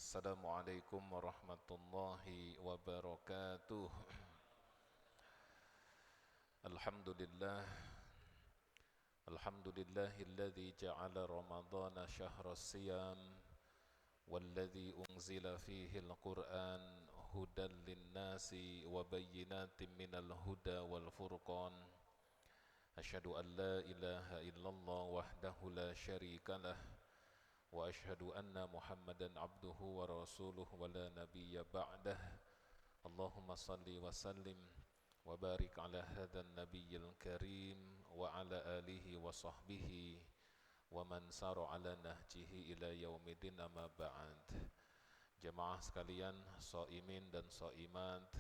Assalamualaikum warahmatullahi wabarakatuh. Alhamdulillah. Alhamdulillahilladzi ja'ala Ramadhana syahras siyam walladzi unzila fihi al-Qur'an hudan lin-nasi wa bayyinatin minal huda wal furqan. Asyhadu an la ilaha illallah wahdahu la syarika lah wa asyhadu anna Muhammadan abduhu wa rasuluhu wa la nabiyya ba'dah. Allahumma salli wa sallim wa barik ala hadzal nabiyyil karim wa ala alihi wa sahbihi wa man sara ala nahjihi ila yaumidin, amma ba'd. Jemaah sekalian, shaimin dan shaimat,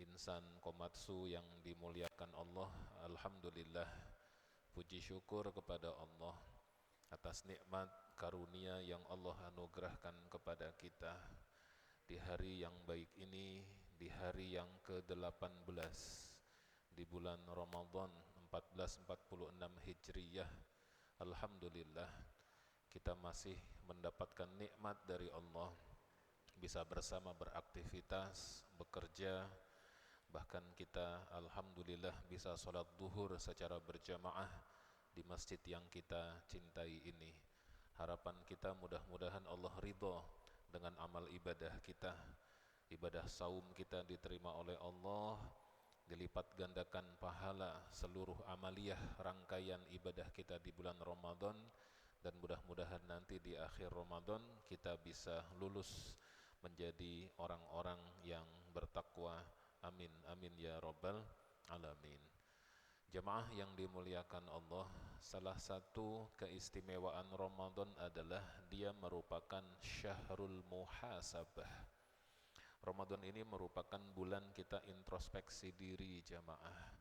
insan komatsu yang dimuliakan Allah, alhamdulillah, puji syukur kepada Allah atas nikmat karunia yang Allah anugerahkan kepada kita di hari yang baik ini, di hari yang ke-18 di bulan Ramadan 1446 Hijriyah. Alhamdulillah, kita masih mendapatkan nikmat dari Allah, bisa bersama beraktivitas, bekerja, bahkan kita alhamdulillah bisa sholat duhur secara berjamaah di masjid yang kita cintai ini. Harapan kita mudah-mudahan Allah ridha dengan amal ibadah kita. Ibadah saum kita diterima oleh Allah, dilipat gandakan pahala seluruh amaliyah rangkaian ibadah kita di bulan Ramadan, dan mudah-mudahan nanti di akhir Ramadan kita bisa lulus menjadi orang-orang yang bertakwa. Amin amin ya rabbal alamin. Jemaah yang dimuliakan Allah, salah satu keistimewaan Ramadan adalah dia merupakan syahrul muhasabah. Ramadan ini merupakan bulan kita introspeksi diri jemaah.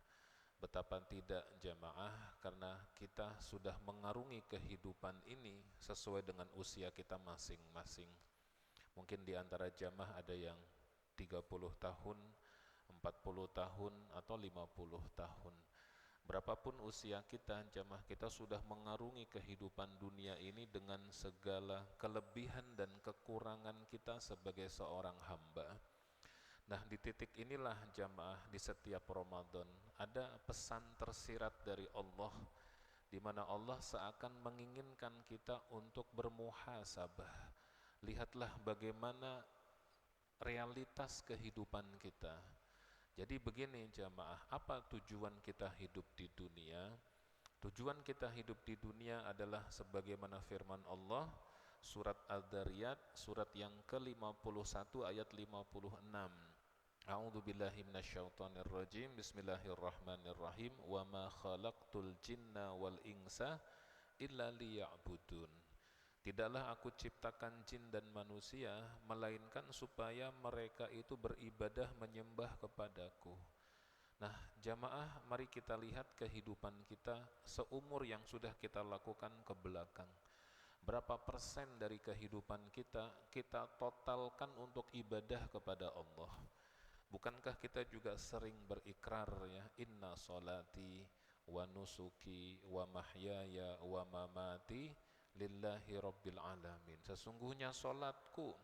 Betapa tidak jemaah, karena kita sudah mengarungi kehidupan ini sesuai dengan usia kita masing-masing. Mungkin di antara jemaah ada yang 30 tahun, 40 tahun, atau 50 tahun. Berapapun usia kita, jamaah, kita sudah mengarungi kehidupan dunia ini dengan segala kelebihan dan kekurangan kita sebagai seorang hamba. Nah, di titik inilah jamaah, di setiap Ramadan ada pesan tersirat dari Allah, di mana Allah seakan menginginkan kita untuk bermuhasabah. Lihatlah bagaimana realitas kehidupan kita. Jadi begini jamaah, apa tujuan kita hidup di dunia? Tujuan kita hidup di dunia adalah sebagaimana firman Allah, surat Al-Dariyat, surat yang ke-51 ayat 56. A'udzu billahi minasyaitonir rajim. Bismillahirrahmanirrahim. Wa ma khalaqtul jinna wal insa illa liya'budun. Tidaklah aku ciptakan jin dan manusia melainkan supaya mereka itu beribadah menyembah kepadaku. Nah, jamaah, mari kita lihat kehidupan kita seumur yang sudah kita lakukan ke belakang. Berapa persen dari kehidupan kita totalkan untuk ibadah kepada Allah? Bukankah kita juga sering berikrar ya, inna sholati wa nusuki wa mahyaya wa mamati lillahi rabbil alamin. Sesungguhnya solatku,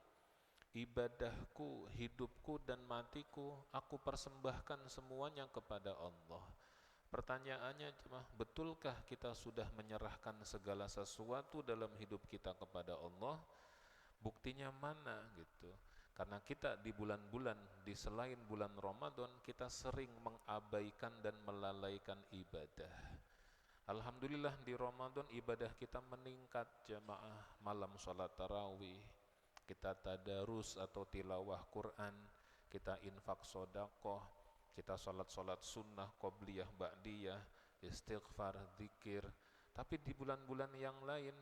ibadahku, hidupku dan matiku, aku persembahkan semuanya kepada Allah. Pertanyaannya cuma, betulkah kita sudah menyerahkan segala sesuatu dalam hidup kita kepada Allah? Buktinya mana gitu? Karena kita di bulan-bulan, di selain bulan Ramadan, kita sering mengabaikan dan melalaikan ibadah. Alhamdulillah di Ramadan ibadah kita meningkat jamaah. Malam sholat tarawih, kita tadarus atau tilawah Quran, kita infak sodakoh, kita sholat sunnah, qobliyah, ba'diyah, istighfar, zikir. Tapi di bulan-bulan yang lain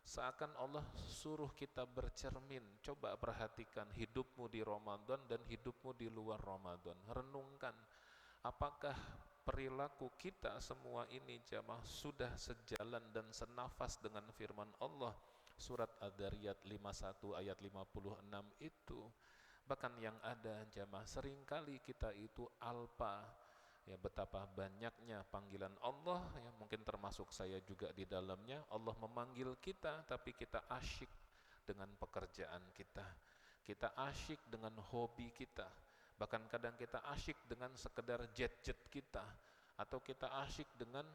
seakan Allah suruh kita bercermin. Coba perhatikan hidupmu di Ramadan dan hidupmu di luar Ramadan. Renungkan, apakah perilaku kita semua ini jamaah sudah sejalan dan senafas dengan firman Allah surat Ad-Dariyat 51 ayat 56 itu. Bahkan yang ada jamaah, seringkali kita itu alpa ya, betapa banyaknya panggilan Allah ya, mungkin termasuk saya juga di dalamnya. Allah memanggil kita tapi kita asyik dengan pekerjaan kita. Kita asyik dengan hobi kita. Bahkan kadang kita asyik dengan sekedar jet-jet kita, atau kita asyik dengan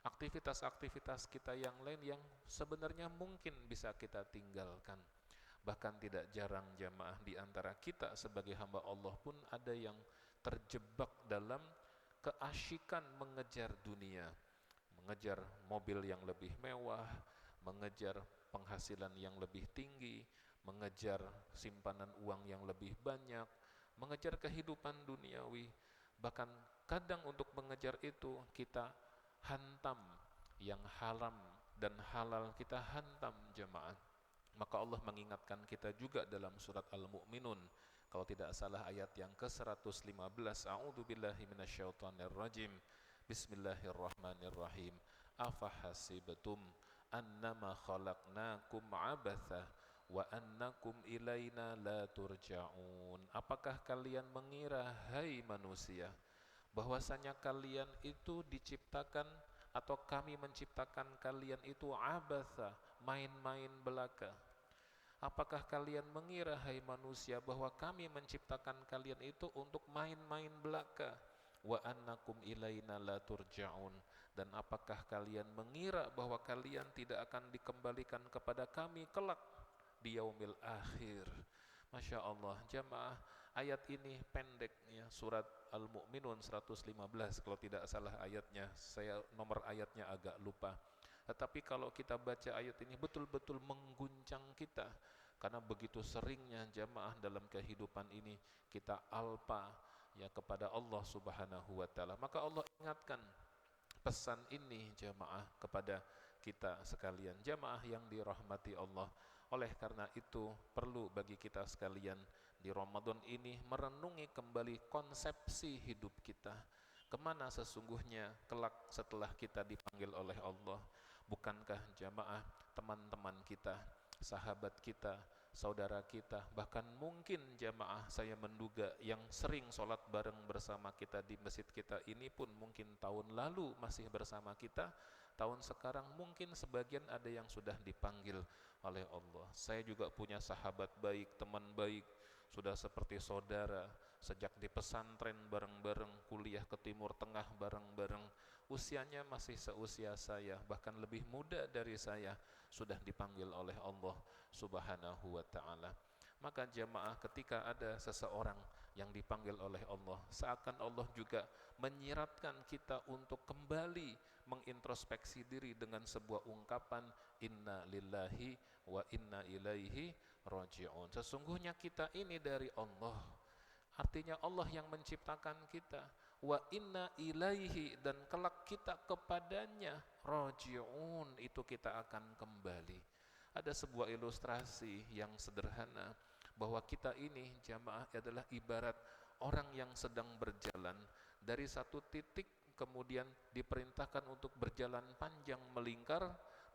aktivitas-aktivitas kita yang lain yang sebenarnya mungkin bisa kita tinggalkan. Bahkan tidak jarang jamaah di antara kita sebagai hamba Allah pun ada yang terjebak dalam keasyikan mengejar dunia, mengejar mobil yang lebih mewah, mengejar penghasilan yang lebih tinggi, mengejar simpanan uang yang lebih banyak, mengejar kehidupan duniawi. Bahkan kadang untuk mengejar itu kita hantam yang haram dan halal, kita hantam jemaah. Maka Allah mengingatkan kita juga dalam surat Al-Mu'minun, kalau tidak salah ayat yang ke-115, A'udzubillahi minasyaitonirrajim. Bismillahirrahmanirrahim. Afahasibatum annama khalaqnakum abatha wa annakum ilaina la turja'un. Apakah kalian mengira, hai manusia, bahwasanya kalian itu diciptakan, atau kami menciptakan kalian itu abatha, main-main belaka? Apakah kalian mengira, hai manusia, bahwa kami menciptakan kalian itu untuk main-main belaka? Wa annakum ilaina la turja'un. Dan apakah kalian mengira bahwa kalian tidak akan dikembalikan kepada kami kelak di yaumil akhir? Masya Allah jamaah, ayat ini pendek ya, surat Al-Mu'minun 115 kalau tidak salah ayatnya, saya nomor ayatnya agak lupa. Tetapi kalau kita baca ayat ini betul-betul mengguncang kita, karena begitu seringnya jamaah dalam kehidupan ini kita alpa ya kepada Allah Subhanahu wa taala. Maka Allah ingatkan pesan ini jamaah kepada kita sekalian, jamaah yang dirahmati Allah. Oleh karena itu perlu bagi kita sekalian di Ramadan ini merenungi kembali konsepsi hidup kita. Kemana sesungguhnya kelak setelah kita dipanggil oleh Allah? Bukankah jamaah teman-teman kita, sahabat kita, saudara kita, bahkan mungkin jamaah saya menduga yang sering sholat bareng bersama kita di masjid kita ini pun mungkin tahun lalu masih bersama kita, tahun sekarang mungkin sebagian ada yang sudah dipanggil oleh Allah. Saya juga punya sahabat baik, teman baik, sudah seperti saudara, sejak di pesantren bareng-bareng, kuliah ke Timur Tengah bareng-bareng, usianya masih seusia saya, bahkan lebih muda dari saya, sudah dipanggil oleh Allah Subhanahu wa ta'ala. Maka jamaah, ketika ada seseorang yang dipanggil oleh Allah, seakan Allah juga menyiratkan kita untuk kembali mengintrospeksi diri dengan sebuah ungkapan, inna lillahi wa inna ilaihi raji'un. Sesungguhnya kita ini dari Allah, artinya Allah yang menciptakan kita. Wa inna ilaihi, dan kelak kita kepadanya raji'un, itu kita akan kembali. Ada sebuah ilustrasi yang sederhana bahwa kita ini jamaah adalah ibarat orang yang sedang berjalan dari satu titik, kemudian diperintahkan untuk berjalan panjang melingkar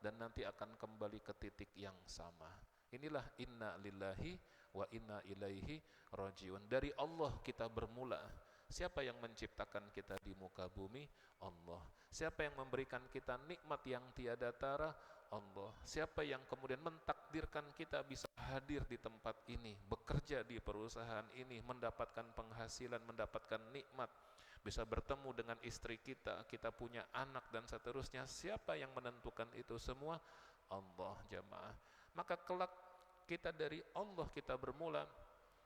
dan nanti akan kembali ke titik yang sama. Inilah inna lillahi wa inna ilaihi raji'un. Dari Allah kita bermula. Siapa yang menciptakan kita di muka bumi? Allah. Siapa yang memberikan kita nikmat yang tiada tara? Allah. Siapa yang kemudian mentakdirkan kita bisa hadir di tempat ini, bekerja di perusahaan ini, mendapatkan penghasilan, mendapatkan nikmat, bisa bertemu dengan istri kita, kita punya anak dan seterusnya? Siapa yang menentukan itu semua? Allah jamaah. Maka kelak kita dari Allah kita bermula,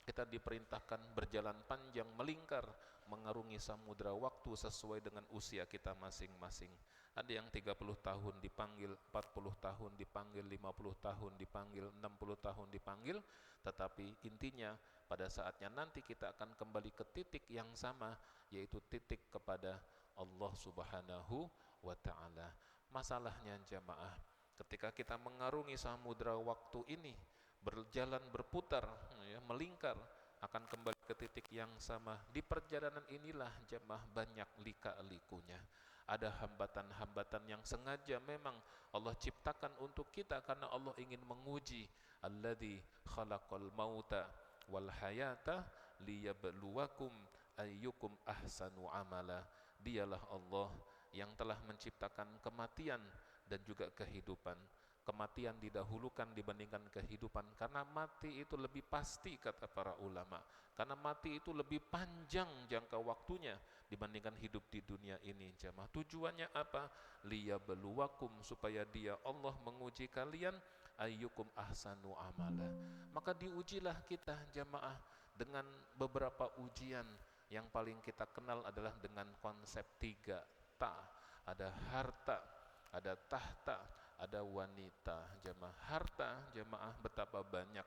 kita diperintahkan berjalan panjang melingkar, mengarungi samudra waktu sesuai dengan usia kita masing-masing. Ada yang 30 tahun dipanggil, 40 tahun dipanggil, 50 tahun dipanggil, 60 tahun dipanggil, tetapi intinya pada saatnya nanti kita akan kembali ke titik yang sama, yaitu titik kepada Allah Subhanahu wa ta'ala. Masalahnya jamaah, ketika kita mengarungi samudra waktu ini, berjalan berputar ya, melingkar, akan kembali ke titik yang sama. Di perjalanan inilah jamaah banyak lika-likunya. Ada hambatan-hambatan yang sengaja memang Allah ciptakan untuk kita, karena Allah ingin menguji. Alladzi khalaqal mauta wal hayata liyabluwakum ayyukum ahsanu amala. Dialah Allah yang telah menciptakan kematian dan juga kehidupan, kematian didahulukan dibandingkan kehidupan, karena mati itu lebih pasti kata para ulama, karena mati itu lebih panjang jangka waktunya dibandingkan hidup di dunia ini. Jamaah, tujuannya apa? Liyabluwakum, supaya dia Allah menguji kalian, ayyukum ahsanu amala. Maka diujilah kita jamaah dengan beberapa ujian. Yang paling kita kenal adalah dengan konsep 3 ta. Ada harta, ada tahta, ada wanita. Jamaah, harta jamaah, betapa banyak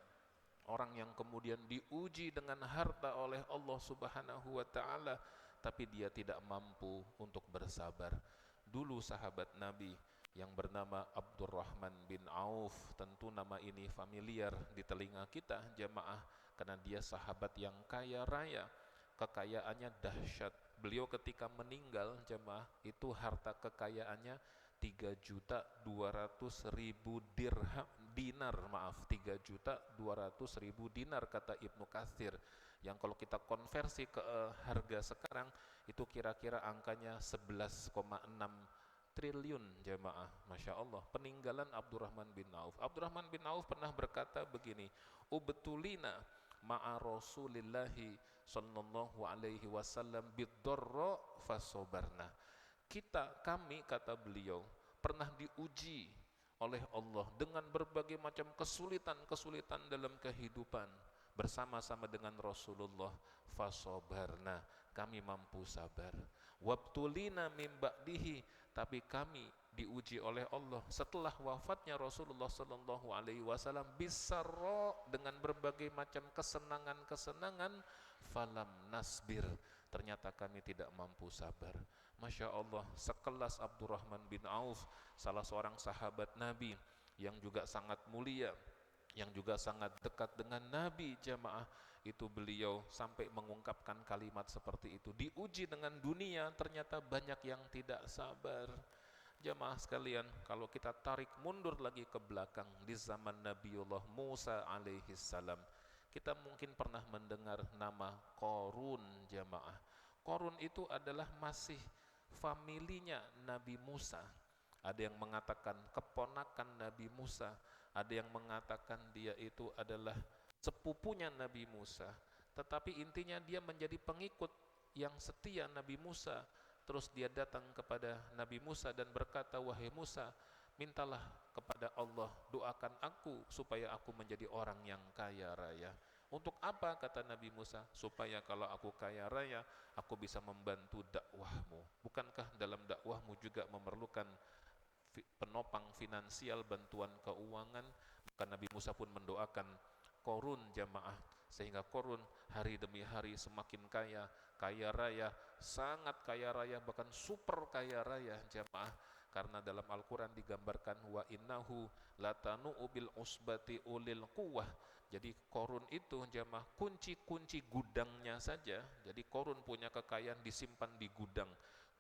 orang yang kemudian diuji dengan harta oleh Allah Subhanahu wa taala, tapi dia tidak mampu untuk bersabar. Dulu sahabat Nabi yang bernama Abdurrahman bin Auf, tentu nama ini familiar di telinga kita jamaah, karena dia sahabat yang kaya raya, kekayaannya dahsyat. Beliau ketika meninggal jamaah, itu harta kekayaannya 3.200.000 dinar, maaf, 3.200.000 dinar kata Ibnu Katsir, yang kalau kita konversi ke harga sekarang itu kira-kira angkanya 11,6 triliun jamaah. Masya Allah, peninggalan Abdurrahman bin Auf. Abdurrahman bin Auf pernah berkata begini, ubtulina ma'a Rasulillahi sallallahu alaihi wasallam bid-dharra fasobarna. Kami, kata beliau, pernah diuji oleh Allah dengan berbagai macam kesulitan-kesulitan dalam kehidupan. Bersama-sama dengan Rasulullah, fasobarna, kami mampu sabar. Wabtulina min ba'dihi, tapi kami diuji oleh Allah setelah wafatnya Rasulullah sallallahu alaihi wasallam, bisarra, dengan berbagai macam kesenangan-kesenangan, falam nasbir, ternyata kami tidak mampu sabar. Masya Allah, sekelas Abdurrahman bin Auf, salah seorang sahabat Nabi yang juga sangat mulia, yang juga sangat dekat dengan Nabi jamaah, itu beliau sampai mengungkapkan kalimat seperti itu. Diuji dengan dunia, ternyata banyak yang tidak sabar. Jamaah sekalian, kalau kita tarik mundur lagi ke belakang di zaman Nabiullah Musa alaihi salam, kita mungkin pernah mendengar nama Qarun jamaah. Qarun itu adalah masih familinya Nabi Musa. Ada yang mengatakan keponakan Nabi Musa, ada yang mengatakan dia itu adalah sepupunya Nabi Musa. Tetapi intinya dia menjadi pengikut yang setia Nabi Musa. Terus dia datang kepada Nabi Musa dan berkata, wahai Musa, mintalah kepada Allah, doakan aku supaya aku menjadi orang yang kaya raya. Untuk apa, kata Nabi Musa? Supaya kalau aku kaya raya, aku bisa membantu dakwahmu. Bukankah dalam dakwahmu juga memerlukan penopang finansial, bantuan keuangan? Maka Nabi Musa pun mendoakan Qarun jamaah, sehingga Qarun hari demi hari semakin kaya, kaya raya, sangat kaya raya, bahkan super kaya raya jamaah. Karena dalam Al-Quran digambarkan, wa innahu latanu'u bil usbati ulil quwwah. Jadi Qarun itu jamaah, kunci-kunci gudangnya saja. Jadi Qarun punya kekayaan disimpan di gudang,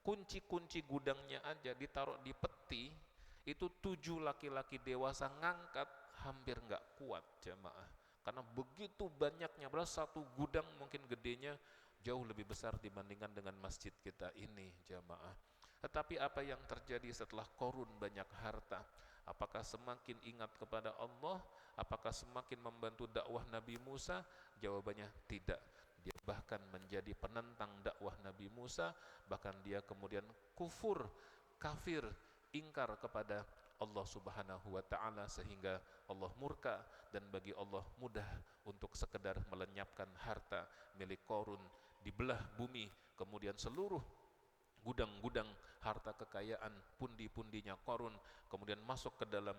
kunci-kunci gudangnya aja ditaruh di peti, itu 7 laki-laki dewasa ngangkat hampir nggak kuat jamaah. Karena begitu banyaknya, berarti satu gudang mungkin gedenya jauh lebih besar dibandingkan dengan masjid kita ini jamaah. Tetapi apa yang terjadi setelah Qarun banyak harta? Apakah semakin ingat kepada Allah? Apakah semakin membantu dakwah Nabi Musa? Jawabannya tidak. Dia bahkan menjadi penentang dakwah Nabi Musa, bahkan dia kemudian kufur, kafir, ingkar kepada Allah Subhanahu wa ta'ala, sehingga Allah murka, dan bagi Allah mudah untuk sekedar melenyapkan harta milik Qarun. Dibelah bumi, kemudian seluruh gudang-gudang harta kekayaan, pundi-pundinya Qarun kemudian masuk ke dalam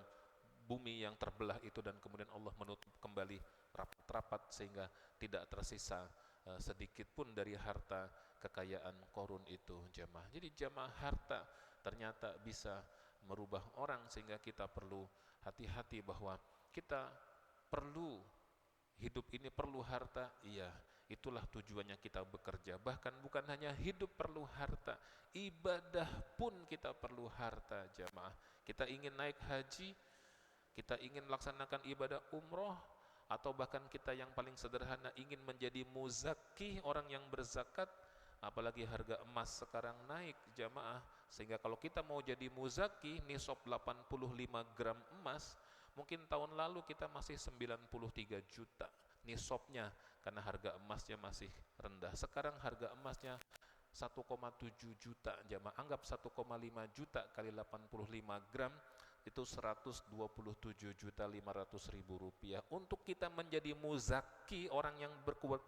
bumi yang terbelah itu, dan kemudian Allah menutup kembali rapat-rapat sehingga tidak tersisa sedikit pun dari harta kekayaan Qarun itu jamaah. Jadi jamaah, harta ternyata bisa merubah orang, sehingga kita perlu hati-hati bahwa kita perlu, hidup ini perlu harta. Iya, itulah tujuannya kita bekerja. Bahkan bukan hanya hidup perlu harta, ibadah pun kita perlu harta jamaah. Kita ingin naik haji, kita ingin melaksanakan ibadah umroh, atau bahkan kita yang paling sederhana ingin menjadi muzakki, orang yang berzakat. Apalagi harga emas sekarang naik jamaah, Sehingga kalau kita mau jadi muzaki, nisab 85 gram emas, mungkin tahun lalu kita masih 93 juta nisabnya, karena harga emasnya masih rendah. Sekarang harga emasnya 1,7 juta, jamaah. Anggap 1,5 juta kali 85 gram, itu 127.500.000 rupiah. Untuk kita menjadi muzaki, orang yang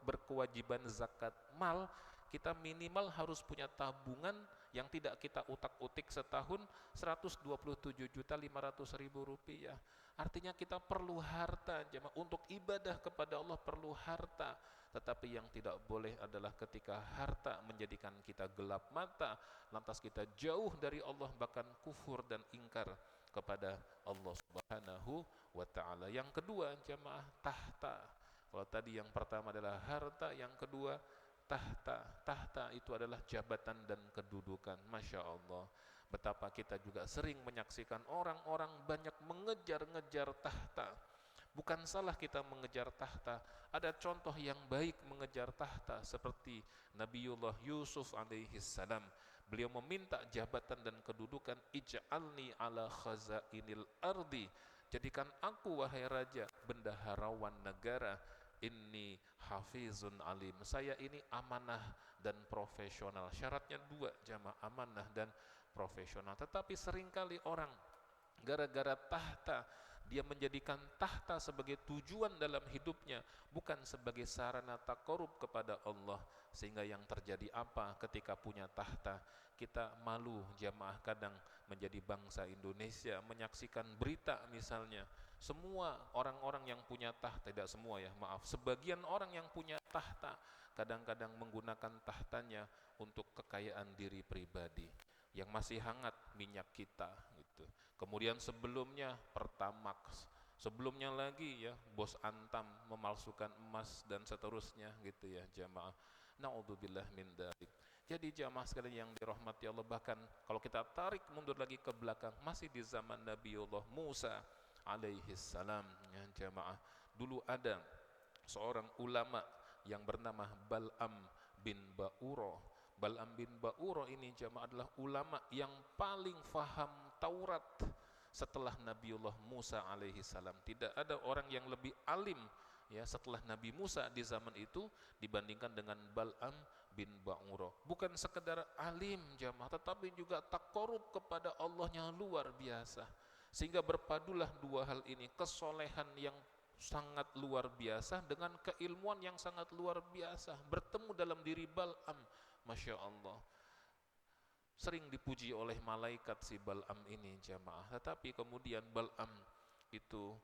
berkewajiban zakat mal, kita minimal harus punya tabungan yang tidak kita utak-utik setahun 127.500.000 rupiah. Artinya kita perlu harta, jemaah. Untuk ibadah kepada Allah perlu harta. Tetapi yang tidak boleh adalah ketika harta menjadikan kita gelap mata, lantas kita jauh dari Allah, bahkan kufur dan ingkar kepada Allah Subhanahu wa ta'ala. Yang kedua, jemaah, tahta. Kalau tadi yang pertama adalah harta, yang kedua tahta. Tahta itu adalah jabatan dan kedudukan. Masya Allah, betapa kita juga sering menyaksikan orang-orang banyak mengejar-ngejar tahta. Bukan salah kita mengejar tahta. Ada contoh yang baik mengejar tahta, seperti Nabiullah Yusuf alaihi salam. Beliau meminta jabatan dan kedudukan, ij'alni ala khazainil ardi, jadikan aku wahai raja bendaharawan negara. Inni hafizun alim, saya ini amanah dan profesional. Syaratnya dua, jamaah, amanah dan profesional. Tetapi seringkali orang gara-gara tahta, dia menjadikan tahta sebagai tujuan dalam hidupnya, bukan sebagai sarana takarub kepada Allah. Sehingga yang terjadi apa ketika punya tahta? Kita malu, jamaah, kadang menjadi bangsa Indonesia menyaksikan berita misalnya, semua orang-orang yang punya tahta, tidak semua ya, maaf, sebagian orang yang punya tahta kadang-kadang menggunakan tahtanya untuk kekayaan diri pribadi. Yang masih hangat minyak kita gitu. Kemudian sebelumnya Pertamax, sebelumnya lagi ya Bos Antam memalsukan emas dan seterusnya gitu ya, jamaah. Naudzubillah min dzalik. Jadi jamaah sekalian yang dirahmati Allah, bahkan kalau kita tarik mundur lagi ke belakang, masih di zaman Nabiullah Musa alaihi salam ya, jamaah. Dulu ada seorang ulama yang bernama Bal'am bin Ba'uro. Bal'am bin Ba'uro ini, jamaah, adalah ulama yang paling faham Taurat setelah Nabiullah Musa alaihi salam. Tidak ada orang yang lebih alim ya setelah Nabi Musa di zaman itu dibandingkan dengan Bal'am bin Ba'uro. Bukan sekedar alim, jamaah, tetapi juga takarub kepada Allahnya luar biasa. Sehingga berpadulah dua hal ini, kesolehan yang sangat luar biasa dengan keilmuan yang sangat luar biasa, bertemu dalam diri Bal'am. Masya Allah, sering dipuji oleh malaikat si Bal'am ini, jamaah. Tetapi kemudian Bal'am itu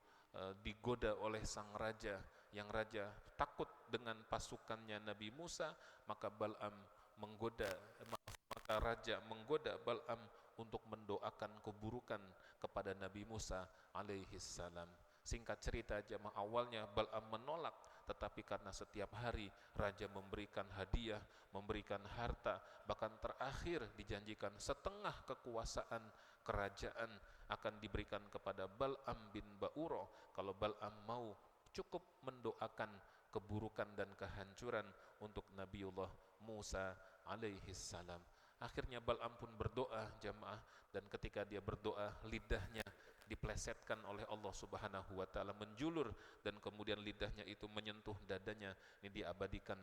digoda oleh sang raja, yang raja takut dengan pasukannya Nabi Musa, maka Bal'am menggoda, maka raja menggoda Bal'am untuk mendoakan keburukan kepada Nabi Musa alaihi salam. Singkat cerita, jamaah, awalnya Bal'am menolak, tetapi karena setiap hari raja memberikan hadiah, memberikan harta, bahkan terakhir dijanjikan setengah kekuasaan kerajaan akan diberikan kepada Bal'am bin Ba'uro kalau Bal'am mau cukup mendoakan keburukan dan kehancuran untuk Nabiullah Musa alaihi salam. Akhirnya Bal'am pun berdoa, jamaah, dan ketika dia berdoa, lidahnya diplesetkan oleh Allah Subhanahu wa ta'ala, menjulur, dan kemudian lidahnya itu menyentuh dadanya. Ini diabadikan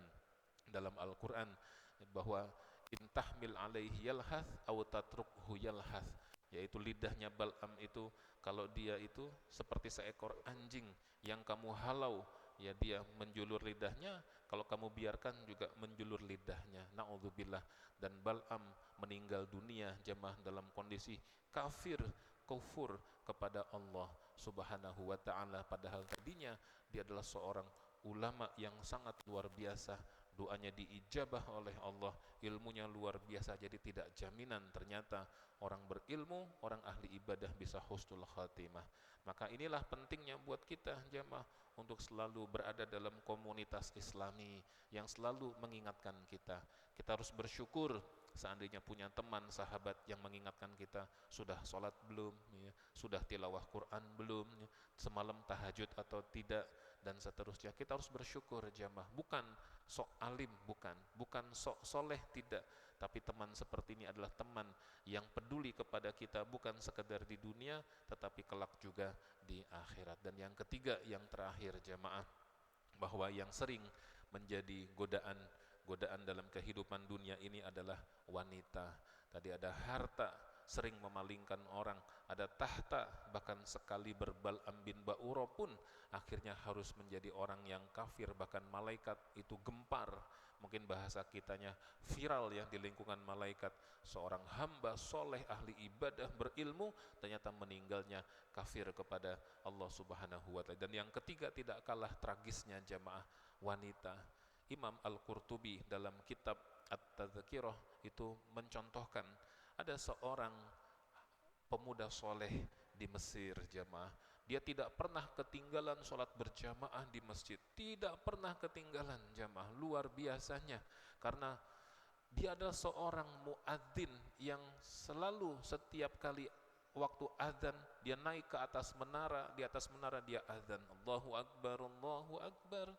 dalam Al-Quran bahwa intahmil alaihi yalhath aw tatrukhu yalhath, yaitu lidahnya Bal'am itu, kalau dia itu seperti seekor anjing yang kamu halau, ya dia menjulur lidahnya, kalau kamu biarkan juga menjulur lidahnya. Na'udzubillah. Dan Bal'am meninggal dunia, jemaah, dalam kondisi kafir, kufur kepada Allah Subhanahu wa ta'ala. Padahal tadinya dia adalah seorang ulama yang sangat luar biasa, doanya diijabah oleh Allah, ilmunya luar biasa. Jadi tidak jaminan ternyata orang berilmu, orang ahli ibadah bisa husnul khatimah. Maka inilah pentingnya buat kita, jamaah, untuk selalu berada dalam komunitas Islami yang selalu mengingatkan kita. Kita harus bersyukur seandainya punya teman, sahabat yang mengingatkan kita, sudah sholat belum, ya, sudah tilawah Quran belum, ya, semalam tahajud atau tidak. dan seterusnya. Kita harus bersyukur jamaah, bukan sok alim, bukan sok soleh, tidak, tapi teman seperti ini adalah teman yang peduli kepada kita, bukan sekedar di dunia tetapi kelak juga di akhirat. Dan yang ketiga, yang terakhir jamaah, bahwa yang sering menjadi godaan dalam kehidupan dunia ini adalah wanita. Tadi ada harta, sering memalingkan orang, ada tahta, bahkan sekali berbal ambin ba'uro pun akhirnya harus menjadi orang yang kafir, bahkan malaikat itu gempar. Mungkin bahasa kitanya viral ya di lingkungan malaikat, seorang hamba soleh ahli ibadah berilmu ternyata meninggalnya kafir kepada Allah Subhanahu wa ta'ala. Dan yang ketiga tidak kalah tragisnya jamaah, wanita. Imam Al-Qurtubi dalam kitab At-Tadhkirah itu mencontohkan ada seorang pemuda soleh di Mesir jamaah. Dia tidak pernah ketinggalan sholat berjamaah di masjid, tidak pernah ketinggalan jamaah, luar biasanya, karena dia adalah seorang muadzin yang selalu setiap kali waktu azan dia naik ke atas menara, di atas menara dia azan, Allahu Akbar, Allahu Akbar.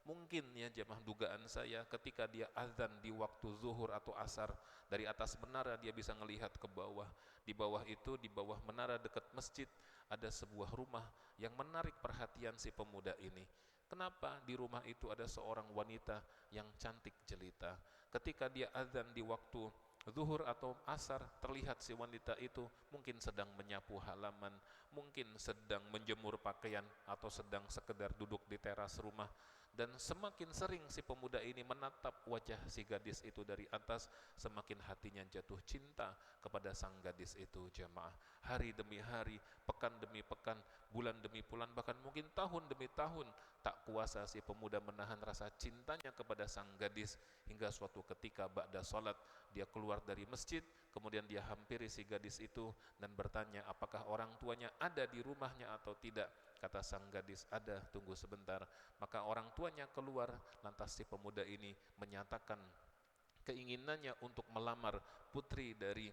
Mungkin ya jemaah, dugaan saya ketika dia azan di waktu zuhur atau asar, dari atas menara dia bisa melihat ke bawah. Di bawah itu, di bawah menara dekat masjid ada sebuah rumah yang menarik perhatian si pemuda ini. Kenapa di rumah itu ada seorang wanita yang cantik jelita? Ketika dia azan di waktu zuhur atau asar, terlihat si wanita itu mungkin sedang menyapu halaman, mungkin sedang menjemur pakaian, atau sedang sekedar duduk di teras rumah. Dan semakin sering si pemuda ini menatap wajah si gadis itu dari atas, semakin hatinya jatuh cinta kepada sang gadis itu jamaah. Hari demi hari, pekan demi pekan, bulan demi bulan, bahkan mungkin tahun demi tahun, tak kuasa si pemuda menahan rasa cintanya kepada sang gadis. Hingga suatu ketika ba'da sholat, dia keluar dari masjid, kemudian dia hampiri si gadis itu dan bertanya apakah orang tuanya ada di rumahnya atau tidak. Kata sang gadis, ada, tunggu sebentar. Maka orang tuanya keluar, lantas si pemuda ini menyatakan keinginannya untuk melamar putri dari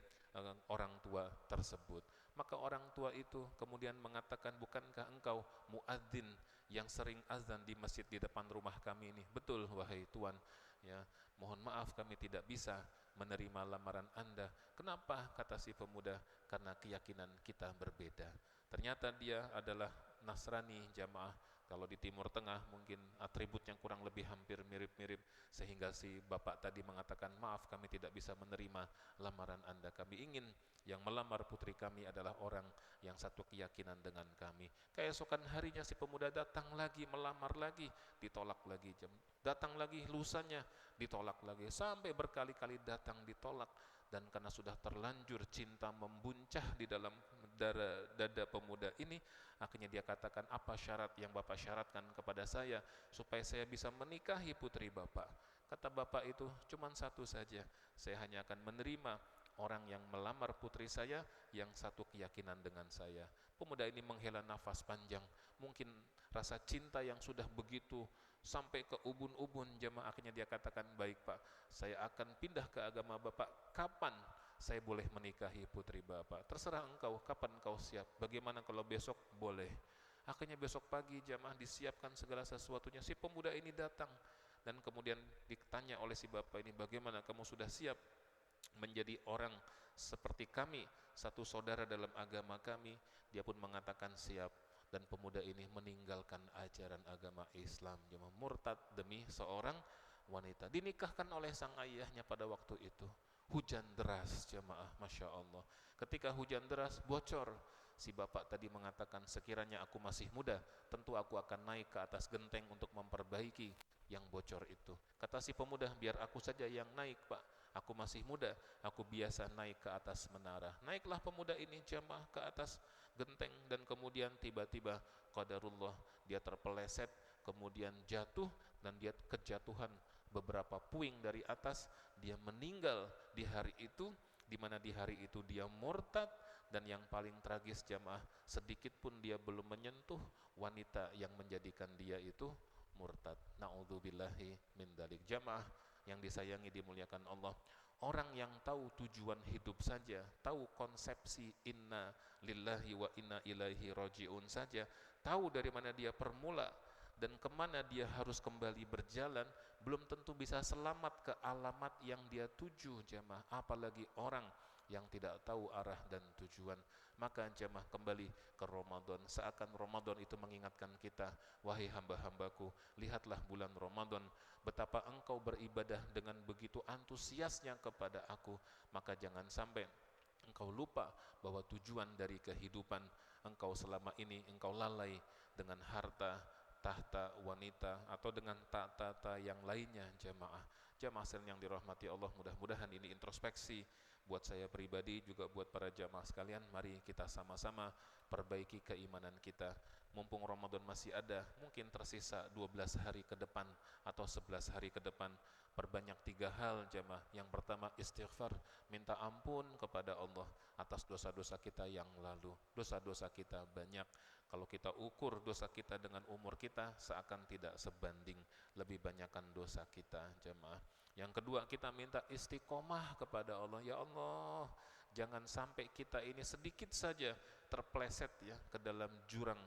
orang tua tersebut. Maka orang tua itu kemudian mengatakan, bukankah engkau muadzin yang sering azan di masjid di depan rumah kami ini? Betul wahai tuan, ya, mohon maaf kami tidak bisa menerima lamaran anda. Kenapa? Kata si pemuda, karena keyakinan kita berbeda. Ternyata dia adalah Nasrani jamaah. Kalau di Timur Tengah mungkin atribut yang kurang lebih hampir mirip-mirip, sehingga si bapak tadi mengatakan, maaf kami tidak bisa menerima lamaran anda, kami ingin yang melamar putri kami adalah orang yang satu keyakinan dengan kami. Keesokan harinya si pemuda datang lagi, melamar lagi, ditolak lagi, datang lagi lusanya, ditolak lagi, sampai berkali-kali datang ditolak. Dan karena sudah terlanjur cinta membuncah di dalam dada pemuda ini, akhirnya dia katakan, apa syarat yang bapak syaratkan kepada saya supaya saya bisa menikahi putri bapak? Kata bapak itu, cuma satu saja, saya hanya akan menerima orang yang melamar putri saya yang satu keyakinan dengan saya. Pemuda ini menghela nafas panjang, mungkin rasa cinta yang sudah begitu sampai ke ubun-ubun jemaah. Akhirnya dia katakan, baik pak, saya akan pindah ke agama bapak, kapan saya boleh menikahi putri bapak? Terserah engkau, kapan engkau siap? Bagaimana kalau besok? Boleh. Akhirnya besok pagi jemaah disiapkan segala sesuatunya. Si pemuda ini datang dan kemudian ditanya oleh si bapak ini, bagaimana kamu sudah siap menjadi orang seperti kami, satu saudara dalam agama kami? Dia pun mengatakan siap. Dan pemuda ini meninggalkan ajaran agama Islam, jemaah, murtad demi seorang wanita. Dinikahkan oleh sang ayahnya pada waktu itu. Hujan deras jemaah, Masya Allah. Ketika hujan deras bocor, si bapak tadi mengatakan, sekiranya aku masih muda, tentu aku akan naik ke atas genteng untuk memperbaiki yang bocor itu. Kata si pemuda, biar aku saja yang naik pak, aku masih muda, aku biasa naik ke atas menara. Naiklah pemuda ini jemaah ke atas genteng, dan kemudian tiba-tiba qadarullah, dia terpeleset, kemudian jatuh, dan dia kejatuhan beberapa puing dari atas. Dia meninggal di hari itu, di mana di hari itu dia murtad. Dan yang paling tragis jamaah, sedikit pun dia belum menyentuh wanita yang menjadikan dia itu murtad. Na'udzubillahi min dzalik. Jamaah yang disayangi, dimuliakan Allah, orang yang tahu tujuan hidup saja, tahu konsepsi inna lillahi wa inna ilaihi raji'un saja, tahu dari mana dia permula, dan kemana dia harus kembali berjalan, belum tentu bisa selamat ke alamat yang dia tuju jemaah, apalagi orang yang tidak tahu arah dan tujuan. Maka jemaah kembali ke Ramadan, seakan Ramadan itu mengingatkan kita, wahai hamba-hambaku, lihatlah bulan Ramadan, betapa engkau beribadah dengan begitu antusiasnya kepada aku, maka jangan sampai engkau lupa bahwa tujuan dari kehidupan engkau selama ini engkau lalai dengan harta, tahta, wanita, atau dengan tata yang lainnya. Jamaah sekalian yang dirahmati Allah, mudah-mudahan ini introspeksi buat saya pribadi, juga buat para jamaah sekalian. Mari kita sama-sama perbaiki keimanan kita. Mumpung Ramadan masih ada, mungkin tersisa 12 hari ke depan atau 11 hari ke depan, perbanyak 3 hal jamaah. Yang pertama istighfar, minta ampun kepada Allah atas dosa-dosa kita yang lalu. Dosa-dosa kita banyak, kalau kita ukur dosa kita dengan umur kita, seakan tidak sebanding, lebih banyakkan dosa kita jemaah. Yang kedua, kita minta istiqomah kepada Allah. Ya Allah, jangan sampai kita ini sedikit saja terpleset ya ke dalam jurang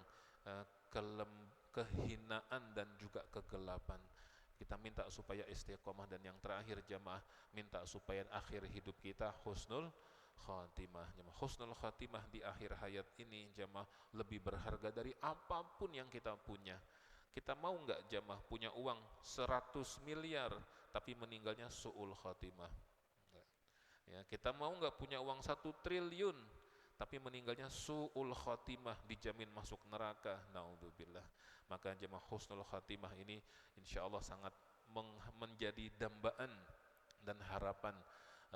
kehinaan dan juga kegelapan. Kita minta supaya istiqomah. Dan yang terakhir jemaah, minta supaya akhir hidup kita husnul khatimah. Husnul khatimah di akhir hayat ini jemaah lebih berharga dari apapun yang kita punya. Kita mau enggak jemaah punya uang 100 miliar tapi meninggalnya su'ul khatimah? Ya, kita mau enggak punya uang 1 triliun tapi meninggalnya su'ul khatimah, dijamin masuk neraka, naudzubillah. Maka jemaah husnul khatimah ini insyaallah sangat menjadi dambaan dan harapan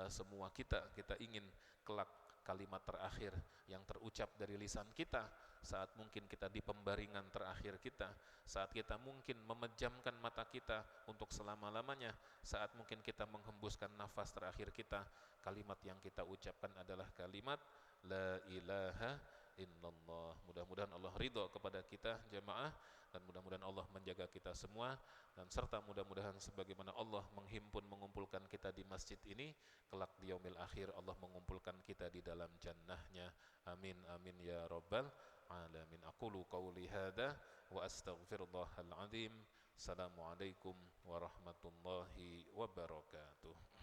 semua kita. Kita ingin kelak kalimat terakhir yang terucap dari lisan kita saat mungkin kita di pembaringan terakhir kita, saat kita mungkin memejamkan mata kita untuk selama-lamanya, saat mungkin kita menghembuskan nafas terakhir kita, kalimat yang kita ucapkan adalah kalimat la ilaha illallah. Mudah-mudahan Allah ridho kepada kita jemaah, dan mudah-mudahan Allah menjaga kita semua, dan serta mudah-mudahan sebagaimana Allah mengumpulkan kita di masjid ini, kelak di yaumil akhir Allah mengumpulkan kita di dalam jannahnya. Amin amin ya rabbal alamin. Aqulu qawli hadza wa astaghfirullahal azim. Assalamualaikum warahmatullahi wabarakatuh.